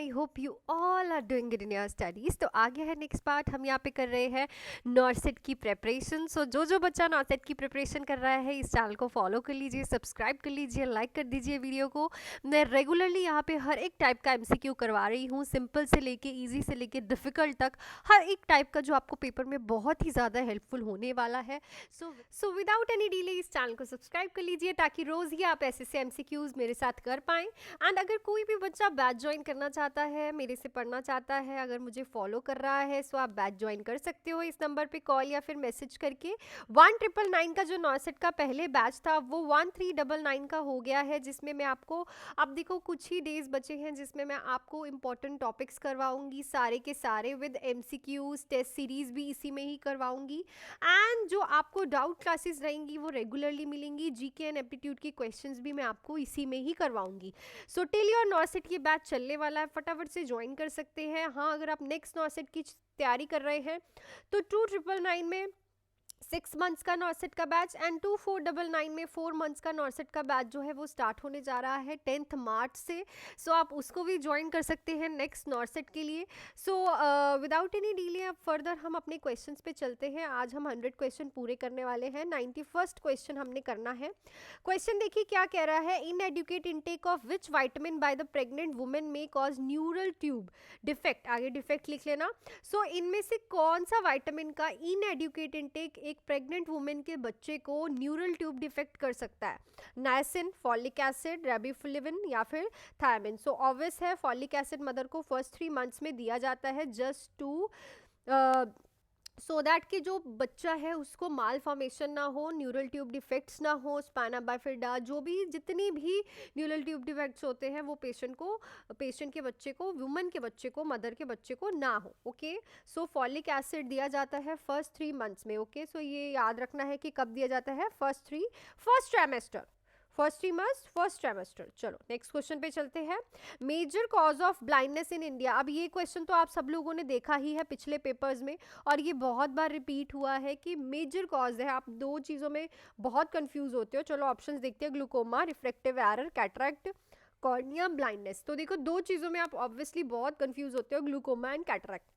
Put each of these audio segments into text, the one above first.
Hope you all are doing good in your studies. तो आगे है नेक्स्ट पार्ट, हम यहाँ पे कर रहे हैं नॉर्सेट की प्रेपरेशन। सो जो बच्चा नॉर्सेट की प्रिपरेशन कर रहा है इस चैनल को फॉलो कर लीजिए, सब्सक्राइब कर लीजिए, लाइक कर दीजिए वीडियो को। मैं रेगुलरली यहाँ पे हर एक टाइप का एमसीक्यू करवा रही हूँ, सिंपल से लेके ईजी से लेके डिफिकल्ट तक, हर एक टाइप का जो आपको पेपर में बहुत ही ज़्यादा हेल्पफुल होने वाला है। सो विदाउट एनी डिले इस चैनल को सब्सक्राइब कर लीजिए ताकि रोज़ ही आप ऐसे से एमसीक्यूज मेरे साथ कर पाएँ। एंड अगर कोई भी बच्चा बैच ज्वाइन करना चाहता है, मेरे से पढ़ना चाहता है, अगर मुझे फॉलो कर रहा है, सो आप बैच ज्वाइन कर सकते हो इस नंबर पे कॉल या फिर मैसेज करके। 1999 का जो नॉर्सेट का पहले बैच था वो 1399 का हो गया है, जिसमें मैं आपको, अब देखो कुछ ही डेज बचे हैं जिसमें मैं आपको इंपॉर्टेंट टॉपिक्स करवाऊंगी सारे के सारे विद एमसीक्यूज, टेस्ट सीरीज भी इसी में ही करवाऊंगी। एंड जो आपको डाउट क्लासेस रहेंगी वो रेगुलरली मिलेंगी, जीके एंड एप्टीट्यूड की क्वेश्चंस भी मैं आपको इसी में ही करवाऊंगी। सो टिल योर नॉर्सेट ये बैच चलने वाला है, फटाफट से ज्वाइन कर सकते हैं। हाँ, अगर आप नेक्स्ट नॉर्सेट की तैयारी कर रहे हैं तो 2999 में 6 मंथ्स का नॉर्सेट का बैच एंड 2499 में 4 मंथ्स का नॉर्सेट का बैच जो है वो स्टार्ट होने जा रहा है 10th मार्च से। सो आप उसको भी ज्वाइन कर सकते हैं नेक्स्ट नॉर्सेट के लिए। सो विदाउट एनी डिले अब फर्दर हम अपने क्वेश्चंस पे चलते हैं। आज हम 100 क्वेश्चन पूरे करने वाले हैं। 91st क्वेश्चन हमने करना है। क्वेश्चन देखिए क्या कह रहा है, inadequate intake of which vitamin by the pregnant women में कॉज न्यूरल ट्यूब डिफेक्ट, आगे डिफेक्ट लिख लेना। सो इनमें से कौन सा वाइटामिन का इन एडुकेट इनटेक एक प्रेग्नेंट वुमेन के बच्चे को न्यूरल ट्यूब डिफेक्ट कर सकता है? नायसिन, फॉलिक एसिड, रेबिफ्लेविन या फिर थायमिन। सो ऑब्वियस है फॉलिक एसिड मदर को फर्स्ट 3 मंथ्स में दिया जाता है जस्ट टू सो दैट कि जो बच्चा है उसको माल फॉर्मेशन ना हो, न्यूरल ट्यूब डिफेक्ट्स ना हो, स्पाइना बाइफिडा, जो भी जितनी भी न्यूरल ट्यूब डिफेक्ट्स होते हैं वो पेशेंट के बच्चे को, वुमन के बच्चे को, मदर के बच्चे को ना हो। ओके, सो फॉलिक एसिड दिया जाता है फर्स्ट 3 मंथ्स में। ओके, सो ये याद रखना है कि कब दिया जाता है, first trimester, first 3 months, first trimester. चलो नेक्स्ट क्वेश्चन पे चलते हैं। Major cause of blindness in India. अब ये क्वेश्चन तो आप सब लोगों ने देखा ही है पिछले पेपर्स में और ये बहुत बार रिपीट हुआ है कि मेजर कॉज है। आप दो चीज़ों में बहुत कंफ्यूज होते हो। चलो ऑप्शंस देखते हैं, glaucoma, refractive error, cataract, cornea, blindness. तो देखो दो चीज़ों में आप ऑब्वियसली बहुत कंफ्यूज होते हो, ग्लूकोमा एंड कैटरैक्ट।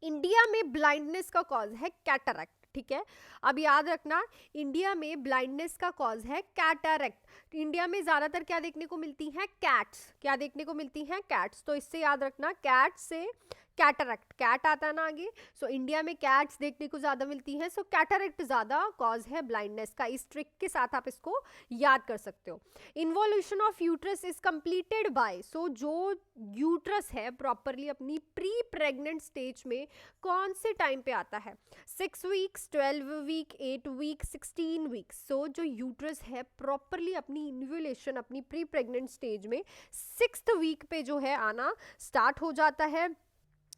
इंडिया में ब्लाइंडनेस का कॉज है कैटरैक्ट, ठीक है। अब याद रखना, इंडिया में ब्लाइंडनेस का कॉज है कैटरैक्ट। इंडिया में ज्यादातर क्या देखने को मिलती है, कैट्स, क्या देखने को मिलती हैं, कैट्स। तो इससे याद रखना कैट से कैटरैक्ट, कैट आता है ना आगे। सो इंडिया में कैट्स देखने को ज्यादा मिलती हैं, सो कैटरैक्ट ज्यादा कॉज है ब्लाइंडनेस का। इस ट्रिक के साथ आप इसको याद कर सकते हो। Involution of uterus is completed by, so जो यूट्रस है प्रॉपरली अपनी प्री प्रेग्नेंट स्टेज में कौन से टाइम पे आता है, 6 वीक्स, 12 वीक, 8 वीक, 16 वीक्स। सो जो यूट्रस है प्रॉपरली अपनी इन्वोल्यूशन अपनी प्री प्रेग्नेंट स्टेज में 6th वीक पे जो है आना स्टार्ट हो जाता है,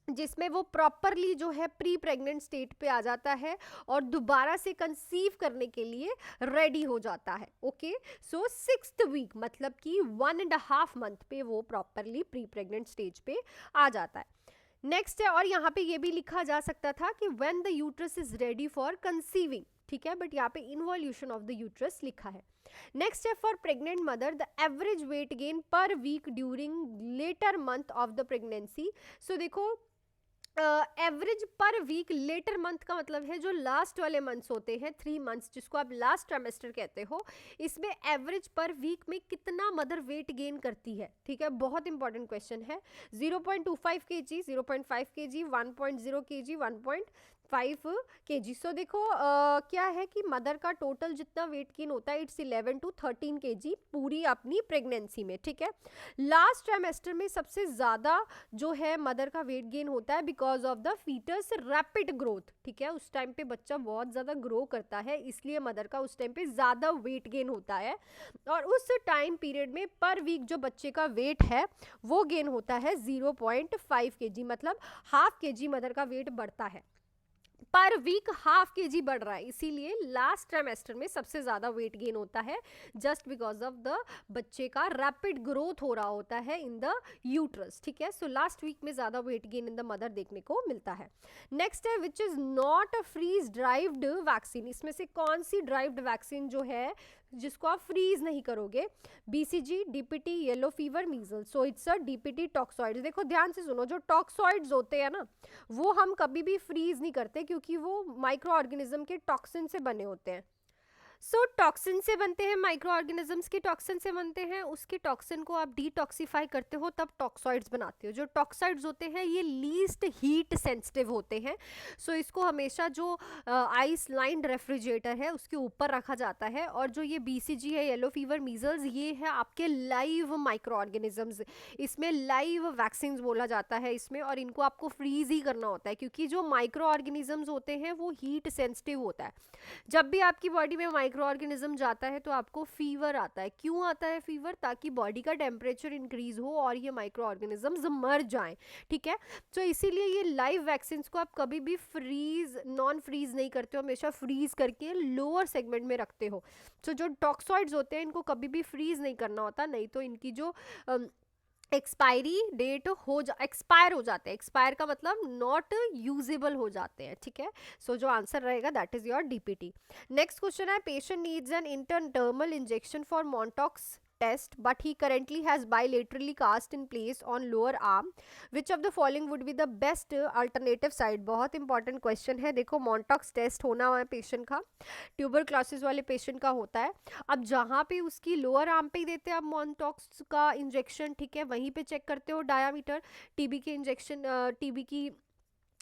जिसमें वो प्रॉपरली जो है प्री प्रेग्नेंट स्टेट पे आ जाता है और दोबारा से कंसीव करने के लिए रेडी हो जाता है। ओके, सो 6th वीक मतलब कि 1.5 मंथ पे वो प्रॉपरली प्री प्रेग्नेंट स्टेज पे आ जाता है। नेक्स्ट है, और यहाँ पे ये भी लिखा जा सकता था कि when the uterus is ready for conceiving, ठीक है, बट यहाँ पे इन्वोल्यूशन ऑफ द यूट्रस लिखा है। नेक्स्ट है, for pregnant mother the average weight gain per week during later month of the pregnancy. So देखो एवरेज पर वीक, लेटर मंथ का मतलब है जो लास्ट वाले मंथ्स होते हैं, 3 मंथ्स जिसको आप लास्ट ट्राइमेस्टर कहते हो, इसमें एवरेज पर वीक में कितना मदर वेट गेन करती है, ठीक है, बहुत इंपॉर्टेंट क्वेश्चन है। 0.25 kg, 0.5 kg, 1.0 kg, 1.5 kg। सो देखो क्या है कि मदर का टोटल जितना वेट गेन होता है इट्स 11 to 13 kg पूरी अपनी प्रेगनेंसी में, ठीक है। लास्ट ट्राइमेस्टर में सबसे ज़्यादा जो है मदर का वेट गेन होता है because of the fetus rapid growth, ठीक है, उस टाइम पे बच्चा बहुत ज़्यादा ग्रो करता है, इसलिए मदर का उस टाइम पे ज़्यादा वेट गेन होता है। और उस टाइम पीरियड में पर वीक जो बच्चे का वेट है वो गेन होता है 0.5 kg, मतलब ½ kg मदर का वेट बढ़ता है, पर वीक ½ kg बढ़ रहा है, इसीलिए लास्ट ट्राइमेस्टर में सबसे ज्यादा वेट गेन होता है, जस्ट बिकॉज ऑफ द बच्चे का रैपिड ग्रोथ हो रहा होता है इन द यूट्रस, ठीक है। सो लास्ट वीक में ज्यादा weight gain in the mother देखने को मिलता है। नेक्स्ट है, which is not a freeze dried vaccine. इसमें से कौन सी ड्राइव्ड वैक्सीन जो है जिसको आप फ्रीज नहीं करोगे, BCG, DPT, yellow fever, measles, so it's a DPT toxoids. देखो ध्यान से सुनो, जो टॉक्सॉइड्स होते हैं ना वो हम कभी भी फ्रीज नहीं करते क्योंकि वो माइक्रो ऑर्गेनिज्म के टॉक्सिन से बने होते हैं। सो टॉक्सिन से बनते हैं, माइक्रो ऑर्गेनिजम्स के टॉक्सिन से बनते हैं, उसके टॉक्सिन को आप डिटॉक्सिफाई करते हो तब टॉक्सॉइड्स बनाते हो। जो टॉक्सॉइड्स होते हैं ये लीस्ट हीट सेंसिटिव होते हैं। सो इसको हमेशा जो आइस लाइंड रेफ्रिजरेटर है उसके ऊपर रखा जाता है। और जो ये बीसीजी है, येलो फीवर, मीजल्स, ये है आपके लाइव माइक्रो ऑर्गेनिजम्स। इसमें लाइव वैक्सीन बोला जाता है इसमें, और इनको आपको फ्रीज ही करना होता है क्योंकि जो माइक्रो ऑर्गेनिजम्स होते हैं वो हीट सेंसिटिव होता है। जब भी आपकी बॉडी में माइक्रो ऑर्गेनिज्म जाता है तो आपको फीवर आता है। क्यों आता है फीवर? ताकि बॉडी का टेम्परेचर इंक्रीज हो और ये माइक्रो ऑर्गेनिजम्स मर जाएं, ठीक है। तो इसीलिए ये लाइव वैक्सीन को आप कभी भी फ्रीज नॉन फ्रीज नहीं करते हो, हमेशा फ्रीज करके लोअर सेगमेंट में रखते हो। तो जो टॉक्सॉइड्स होते हैं इनको कभी भी फ्रीज नहीं करना होता, नहीं तो इनकी जो एक्सपायरी डेट एक्सपायर हो जाते हैं। एक्सपायर का मतलब नॉट यूजेबल हो जाते हैं, ठीक है। सो जो आंसर रहेगा that is your DPT. Next question है, patient needs an intradermal injection for Mantoux test but he currently has bilaterally cast in place on lower arm, which of the following would be the best alternative site? बहुत important question है। देखो Mantoux test होना है patient का, tuberculosis वाले patient का होता है। अब जहाँ पे उसकी लोअर आर्म पे ही देते हैं आप मॉन्टॉक्स का इंजेक्शन, ठीक है, वहीं पे चेक करते हो डायामीटर, टीबी के इंजेक्शन, टीबी की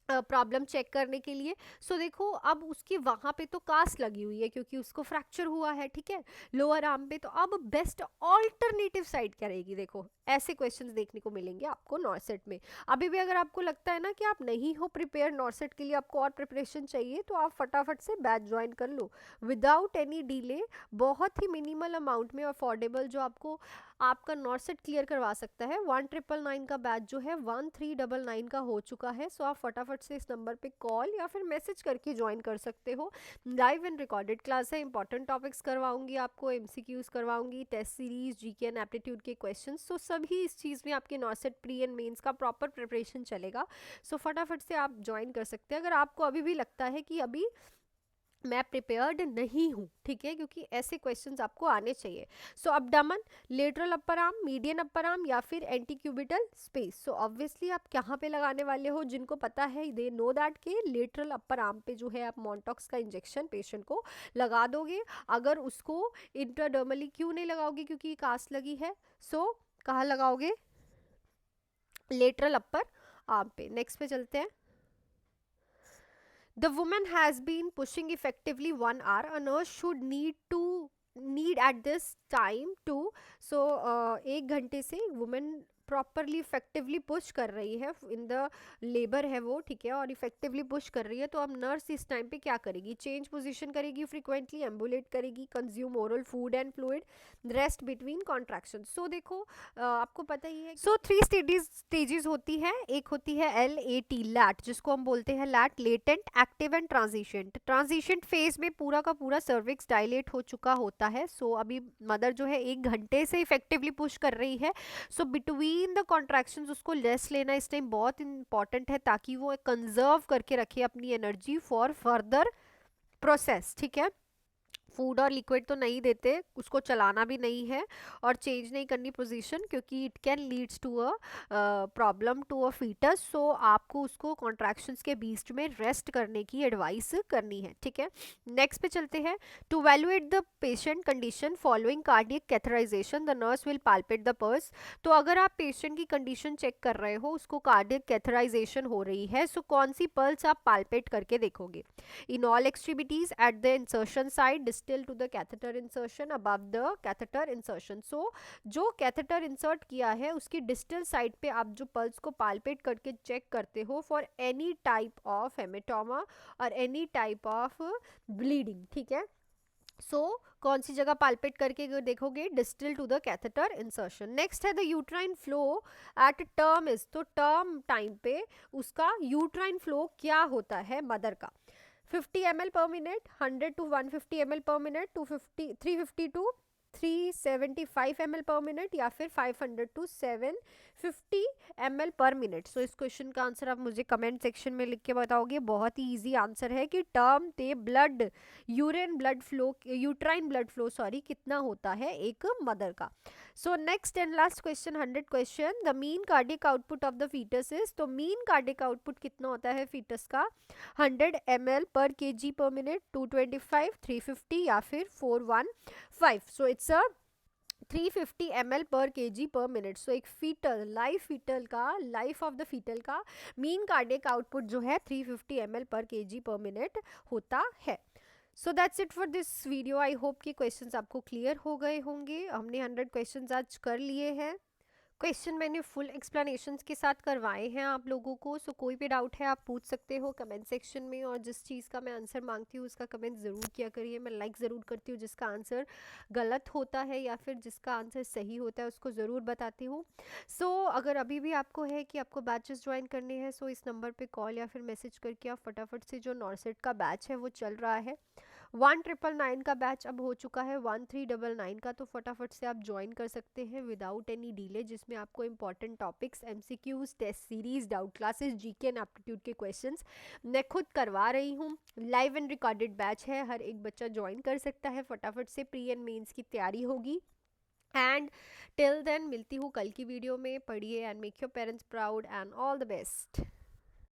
प्रॉब्लम चेक करने के लिए। सो देखो अब उसकी वहाँ पे तो कास्ट लगी हुई है क्योंकि उसको फ्रैक्चर हुआ है, ठीक है, लोअर आर्म पे। तो अब बेस्ट ऑल्टरनेटिव साइड क्या रहेगी? देखो ऐसे क्वेश्चंस देखने को मिलेंगे आपको नॉर्सेट में। अभी भी अगर आपको लगता है ना कि आप नहीं हो प्रिपेयर नॉर्सेट के लिए, आपको और प्रिपरेशन चाहिए, तो आप फटाफट से बैच ज्वाइन कर लो विदाउट एनी डिले, बहुत ही मिनिमल अमाउंट में अफोर्डेबल, जो आपको आपका नॉर्सेट क्लियर करवा सकता है। 1999 का बैच जो है 1399 का हो चुका है। सो आप फटाफट से इस नंबर पे कॉल या फिर मैसेज करके ज्वाइन कर सकते हो। लाइव एंड रिकॉर्डेड क्लास है, इंपॉर्टेंट टॉपिक्स करवाऊंगी आपको, एमसीक्यूज करवाऊंगी, test series, GK and aptitude के क्वेश्चंस। सो सभी इस चीज़ में आपके नॉर्सेट प्री एंड मेंस का प्रॉपर प्रिपरेशन चलेगा। सो फटाफट से आप ज्वाइन कर सकते हैं अगर आपको अभी भी लगता है कि अभी मैं प्रिपेयर्ड नहीं हूँ, ठीक है, क्योंकि ऐसे क्वेश्चंस आपको आने चाहिए। So abdomen, lateral upper arm, median upper arm या फिर antecubital space. So obviously आप कहाँ पे लगाने वाले हो? जिनको पता है दे नो दैट के लेटरल अपर आर्म पे जो है आप मॉन्टॉक्स का इंजेक्शन पेशेंट को लगा दोगे। अगर उसको इंटरडर्मली क्यों नहीं लगाओगे? क्योंकि कास्ट लगी है। सो कहाँ लगाओगे? लेटरल अपर आर्म पे। नेक्स्ट पे चलते हैं। The woman has been pushing effectively 1 hour. A nurse should need at this time to, so 1 घंटे से woman प्रॉपरली इफेक्टिवली पुश कर रही है, इन द लेबर है वो, ठीक है, और इफेक्टिवली पुश कर रही है। तो अब नर्स इस टाइम पे क्या करेगी? चेंज पोजीशन करेगी, फ्रीक्वेंटली एम्बुलेट करेगी, consume oral food and fluid, rest between contraction. So देखो आपको पता ही है। सो 3 स्टेजेस होती है। एक होती है LAT, लैट, जिसको हम बोलते हैं लैट, latent, active and transient. Transient phase में पूरा का पूरा सर्विक्स डायलेट हो चुका होता है। सो अभी मदर जो है 1 घंटे से इफेक्टिवली पुश कर रही है। सो बिटवीन द कॉन्ट्रैक्शंस उसको रेस्ट लेना इस टाइम बहुत इंपॉर्टेंट है ताकि वो कंजर्व करके रखे अपनी एनर्जी फॉर फर्दर प्रोसेस, ठीक है। फूड और लिक्विड तो नहीं देते, उसको चलाना भी नहीं है और चेंज नहीं करनी पोजीशन, क्योंकि it can leads to a problem to a fetus. So आपको उसको कॉन्ट्रैक्शंस के बीच में रेस्ट करने की एडवाइस करनी है, ठीक है। नेक्स्ट पे चलते हैं। To evaluate the patient condition following cardiac catheterization the nurse will palpate the pulse. तो अगर आप पेशेंट की कंडीशन चेक कर रहे हो, उसको कार्डियक कैथराइजेशन हो रही है, सो कौन सी पल्स आप पाल्पेट करके देखोगे? In all extremities, at the insertion side, distal to the catheter insertion, above the catheter insertion. So जो कैथेटर इंसर्ट किया है उसकी डिस्टल साइड पे आप जो पल्स को पाल्पेट करके चेक करते हो for any type of hematoma और एनी टाइप ऑफ ब्लीडिंग, ठीक है। सो कौन सी जगह पाल्पेट करके देखोगे? Distal to the catheter insertion. Next है the uterine flow at term is. तो टर्म टाइम पे उसका यूट्राइन फ्लो क्या होता है मदर का? 50 ml per minute, 100 to 150 ml per minute, 350 to 375 ml पर मिनट या फिर 500 to 750 ml पर मिनट। सो इस क्वेश्चन का आंसर आप मुझे कमेंट सेक्शन में लिख के बताओगे। बहुत ही इजी आंसर है कि टर्म पे ब्लड यूट्राइन ब्लड फ्लो कितना होता है एक मदर का। So next and last question, 100 question, the mean cardiac output of the fetus is. तो मीन कार्डियक आउटपुट कितना होता है फीटस का? 100 ml पर kg पर मिनट, 225, 350 या फिर 415। सो इट्स अ 350 ml पर kg पर मिनट। सो एक fetal life of the fetal का मीन कार्डियक आउटपुट जो है 350 ml पर kg पर मिनट होता है। So that's it for this video. I hope कि क्वेश्चंस आपको क्लियर हो गए होंगे। हमने 100 क्वेश्चंस आज कर लिए हैं। क्वेश्चन मैंने फुल एक्सप्लेनेशंस के साथ करवाए हैं आप लोगों को। सो कोई भी डाउट है आप पूछ सकते हो कमेंट सेक्शन में, और जिस चीज़ का मैं आंसर मांगती हूँ उसका कमेंट ज़रूर किया करिए। मैं लाइक ज़रूर करती हूँ जिसका आंसर गलत होता है, या फिर जिसका आंसर सही होता है उसको ज़रूर बताती हूँ। सो अगर अभी भी आपको है कि आपको बैचेस ज्वाइन करने हैं, सो इस नंबर पर कॉल या फिर मैसेज करके आप फटाफट से, जो नॉर्सेट का बैच है वो चल रहा है, 1999 का बैच अब हो चुका है 1399 का, तो फटाफट से आप ज्वाइन कर सकते हैं विदाउट एनी डिले, जिसमें आपको important topics, MCQs, test series, doubt classes, GK and aptitude के क्वेश्चंस मैं खुद करवा रही हूँ। लाइव एंड रिकॉर्डेड बैच है, हर एक बच्चा ज्वाइन कर सकता है। फटाफट से प्री एंड मेंस की तैयारी होगी। एंड टिल देन मिलती हूँ कल की वीडियो में। पढ़िए and make your parents proud and all the best.